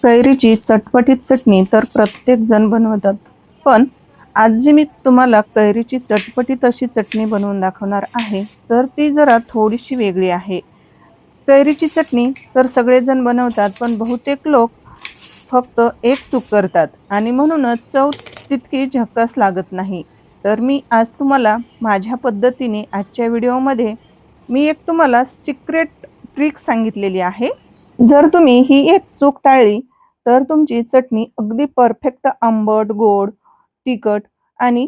कैरीची चटपटीत चटणी तर प्रत्येक जण बनवतात, पण आज जी मी तुम्हाला कैरीची चटपटीत अशी चटणी बनवून दाखवणार आहे, तर ती जरा थोडीशी वेगळी आहे. कैरीची चटणी तर सगळेजण बनवतात, पण बहुतेक लोक फक्त एक चूक करतात आणि म्हणूनच चव तितकी झकास लागत नाही. तर मी आज तुम्हाला माझ्या पद्धतीने आजच्या व्हिडिओमध्ये मी एक तुम्हाला सिक्रेट ट्रिक सांगितलेली आहे. जर तुम्ही ही एक चूक टाळली, तर तुमची चटणी अगदी परफेक्ट आंबट, गोड, तिखट आणि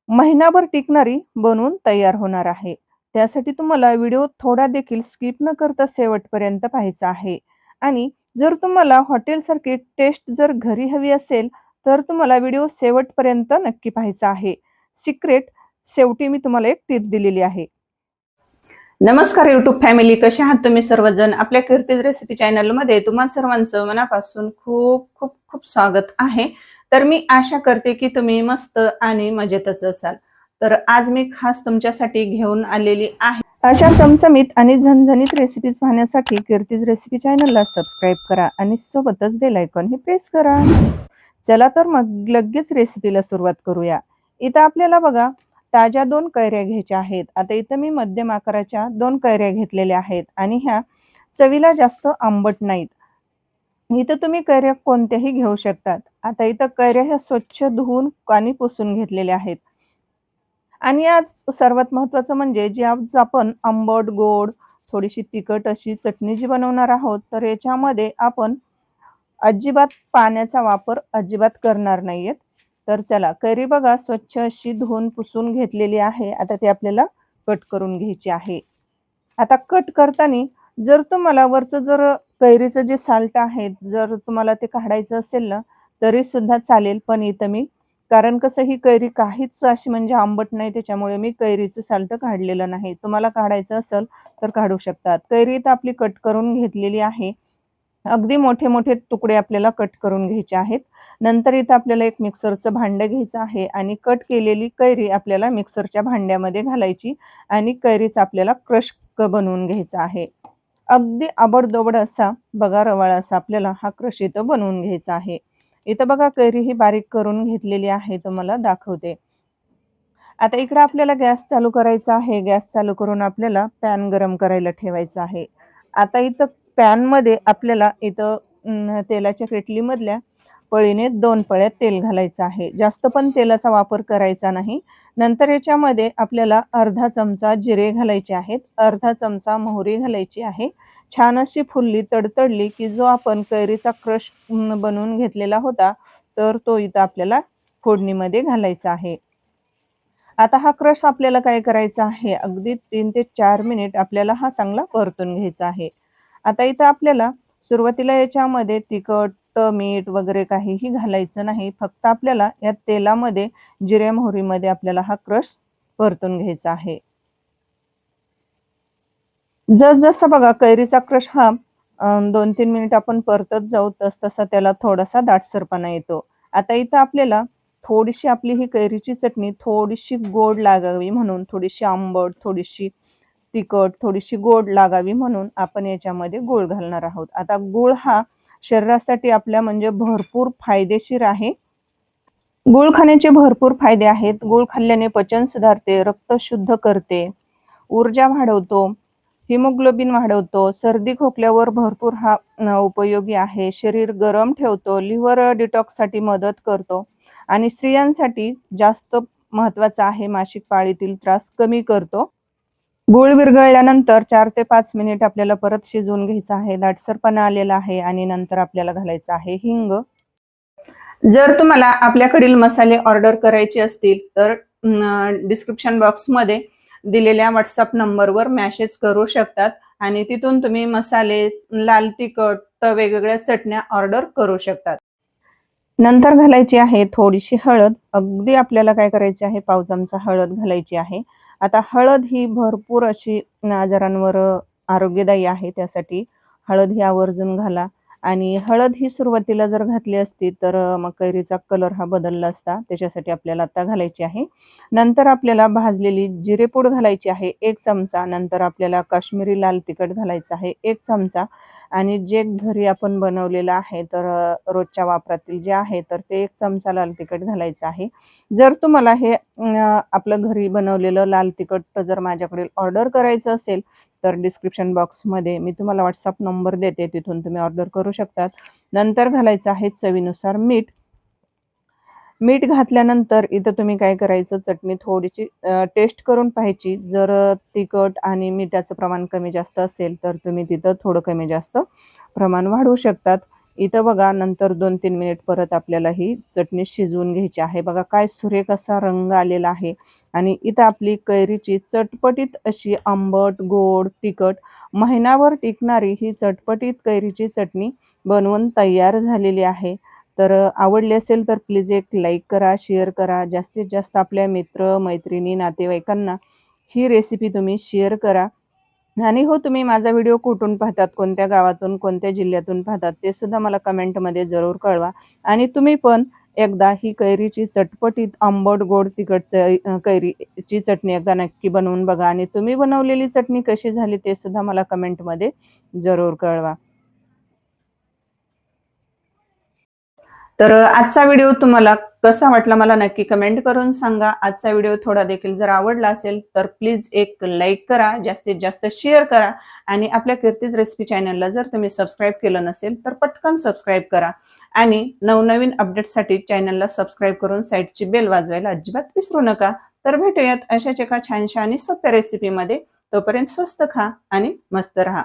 महिनाभर टिकणारी बनवून तयार होणार आहे. त्यासाठी तुम्हाला व्हिडिओ थोडा देखील स्किप न करता शेवटपर्यंत पाहायचा आहे. आणि जर तुम्हाला हॉटेलसारखी टेस्ट जर घरी हवी असेल, तर तुम्हाला व्हिडिओ शेवटपर्यंत नक्की पाहायचा आहे. सिक्रेट शेवटी मी तुम्हाला एक टिप्स दिलेली आहे. नमस्कार यूट्यूब फॅमिली, कसे आहात तुम्ही सर्वजण? आपल्या कीर्तीज रेसिपी चॅनलमध्ये तुम्हा सर्वांचं मनापासून खूप खूप खूप स्वागत आहे. तर मी आशा करते की तुम्ही मस्त आणि मजेतच असाल. तर आज मी खास तुमच्यासाठी घेऊन आलेली आहे अशा चमचमीत आणि झणझणीत रेसिपीज पाहण्यासाठी कीर्तीज रेसिपी चॅनलला सबस्क्राईब करा आणि सोबतच बेल आयकॉन हे प्रेस करा. चला तर मग लगेच रेसिपीला सुरुवात करूया. इथं आपल्याला बघा ताज्या 2 कैऱ्या घ्यायच्या आहेत. आता इथं मी मध्यम आकाराच्या 2 कैऱ्या घेतलेल्या आहेत आणि ह्या चवीला जास्त आंबट नाहीत. इथं तुम्ही कैऱ्या कोणत्याही घेऊ शकतात. आता इथं कैऱ्या ह्या स्वच्छ धुवून आणि पुसून घेतलेल्या आहेत. आणि आज सर्वात महत्त्वाचं म्हणजे जे आज आपण आंबट, गोड, थोडीशी तिखट अशी चटणी जी बनवणार आहोत, तर याच्यामध्ये आपण अजिबात पाण्याचा वापर अजिबात करणार नाहीयेत. तर चला, कैरी बघा स्वच्छ अशी धुवून पुसून घेतलेली आहे. आता ती आपल्याला कट करून घ्यायची आहे. आता कट करताना जर तुम्हाला वरचं जर कैरीचं जे साल्ट आहे, जर तुम्हाला ते काढायचं असेल ना, तरी सुद्धा चालेल. पण इथं मी कारण कसं ही कैरी काहीच अशी म्हणजे आंबट नाही, त्याच्यामुळे मी कैरीचं साल्ट काढलेलं नाही. तुम्हाला काढायचं असेल तर काढू शकतात. कैरी तर आपली कट करून घेतलेली आहे. अगदी मोठे-मोठे तुकडे आपल्याला कट करून घ्यायचे आहेत. नंतर इथं आपल्याला एक मिक्सरचं भांडं घ्यायचं आहे आणि कट केलेली कैरी आपल्याला मिक्सरच्या भांड्यामध्ये घालायची आणि कैरीचा आपल्याला क्रश बनवून घ्यायचा आहे. अगदी आबडधोबड असा बघा रवाळ असा आपल्याला हा क्रश इथं बनवून घ्यायचा आहे. इथं बघा कैरी ही बारीक करून घेतलेली आहे, तुम्हाला दाखवते. आता इकडे आपल्याला गॅस चालू करायचा आहे. गॅस चालू करून आपल्याला पॅन गरम करायला ठेवायचा आहे. आता इथं पॅनमध्ये आपल्याला इथं तेलाच्या केटलीमधल्या पळीने 2 पळ्या तेल घालायचं आहे. जास्त पण तेलाचा वापर करायचा नाही. नंतर याच्यामध्ये आपल्याला अर्धा चमचा जिरे घालायचे आहेत. अर्धा चमचा मोहरी घालायची आहे. छान अशी फुलली तडतडली की जो आपण कैरीचा क्रश बनवून घेतलेला होता, तर तो इथं आपल्याला फोडणीमध्ये घालायचा आहे. आता हा क्रश आपल्याला काय करायचा आहे, अगदी 3 ते 4 मिनिट आपल्याला हा चांगला परतून घ्यायचा आहे. आता इथं आपल्याला सुरुवातीला याच्यामध्ये तिखट, मीठ वगैरे काहीही घालायचं नाही. फक्त आपल्याला या तेलामध्ये, जिरे मोहरीमध्ये आपल्याला हा क्रश परतून घ्यायचा आहे. जसजसा बघा कैरीचा क्रश हा 2-3 मिनिट आपण परतत जाऊ, तसतसा त्याला थोडासा दाटसरपणा येतो. आता इथं आपल्याला थोडीशी आपली ही कैरीची चटणी थोडीशी गोड लागावी म्हणून, थोडीशी आंबट, थोडीशी तिखट, थोडीशी गोड लागावी म्हणून आपण याच्यामध्ये गूळ घालणार आहोत. आता गूळ हा शरीरासाठी आपल्या म्हणजे भरपूर फायदेशीर आहे. गूळ खाण्याचे भरपूर फायदे आहेत. गूळ खाल्ल्याने पचन सुधारते, रक्त शुद्ध करते, ऊर्जा वाढवतो, हिमोग्लोबिन वाढवतो, सर्दी खोकल्यावर भरपूर हा उपयोगी आहे. शरीर गरम ठेवतो, लिव्हर डिटॉक्ससाठी मदत करतो आणि स्त्रियांसाठी जास्त महत्त्वाचा आहे, मासिक पाळीतील त्रास कमी करतो. गूळ विरघळल्यानंतर 4 ते 5 मिनिट आपल्याला परत शिजवून घ्यायचं आहे. दाटसरपणा आलेला आहे आणि नंतर आपल्याला घालायचं आहे हिंग. जर तुम्हाला आपल्याकडील मसाले ऑर्डर करायचे असतील तर डिस्क्रिप्शन बॉक्समध्ये दिलेल्या WhatsApp नंबरवर मेसेज करू शकतात आणि तिथून तुम्ही मसाले, लाल तिखट, वेगवेगळ्या चटण्या ऑर्डर करू शकतात. नंतर घालायची आहे थोडीशी हळद. अगदी आपल्याला काय करायची आहे, पाव चमचा हळद घालायची आहे. आता हळद ही भरपूर अशी आजारांवर आरोग्यदायी आहे, त्यासाठी हळद ही आवर्जून घाला. आणि हळद ही सुरुवातीला जर घातली असती तर मग कैरीचा कलर हा बदलला असता, त्याच्यासाठी आपल्याला आता घालायची आहे. नंतर आपल्याला भाजलेली जिरेपूड घालायची आहे 1 चमचा. नंतर आपल्याला काश्मीरी लाल तिखट घालायचं आहे 1 चमचा आणि जे घरी आपण बनवलेलं आहे तर रोजच्या वापरातील जे आहे तर ते 1 चमचा लाल तिखट घालायचं आहे. जर तुम्हाला हे आपलं घरी बनवलेलं लाल तिखट जर माझ्याकडे ऑर्डर करायचं असेल तर डिस्क्रिप्शन बॉक्समध्ये मी तुम्हाला WhatsApp नंबर देते, तिथून तुम्ही ऑर्डर करू शकतात. नंतर घालायचं आहे चवीनुसार मीठ. मीठ घातल्यानंतर इथं तुम्ही काय करायचं, चटणी थोडीशी टेस्ट करून पाहायची. जर तिखट आणि मिठाचं प्रमाण कमी जास्त असेल तर तुम्ही तिथं थोडं कमी जास्त प्रमाण वाढवू शकतात. इथं बघा नंतर 2-3 मिनिट परत आपल्याला ही चटणी शिजवून घ्यायची आहे. बघा काय सुरेख असा रंग आलेला आहे आणि इथं आपली कैरीची चटपटीत अशी आंबट, गोड, तिखट महिनाभर टिकणारी ही चटपटीत कैरीची चटणी बनवून तयार झालेली आहे. तर आवडली असेल तर प्लीज एक लाईक करा, शेअर करा. जास्तीत जास्त आपल्या मित्र, मैत्रिणी, नातेवाईकांना ही रेसिपी तुम्ही शेअर करा. आणि हो, तुम्ही माझा व्हिडिओ कुठून पाहतात, कोणत्या गावातून, कोणत्या जिल्ह्यातून पाहतात ते सुद्धा मला कमेंटमध्ये जरूर कळवा. आणि तुम्ही पण एकदा ही कैरीची चटपटीत आंबट, गोड, तिखट कैरीची चटणी एकदा नक्की बनवून बघा आणि तुम्ही बनवलेली चटणी कशी झाली ते सुद्धा मला कमेंटमध्ये जरूर कळवा. तर आजचा व्हिडिओ तुम्हाला कसा वाटला मला नक्की कमेंट करून सांगा. आजचा व्हिडिओ थोडा देखील जर आवडला असेल तर प्लीज एक लाईक करा, जास्तीत जास्त शेअर करा आणि आपल्या कीर्तीज रेसिपी चॅनलला जर तुम्ही सबस्क्राईब केलं नसेल तर पटकन सबस्क्राईब करा आणि नवनवीन अपडेट्ससाठी चॅनलला सबस्क्राईब करून साईडची बेल वाजवायला अजिबात विसरू नका. तर भेटूयात अशाच एका छानशा आणि सोप्या रेसिपीमध्ये. तोपर्यंत स्वस्त खा आणि मस्त राहा.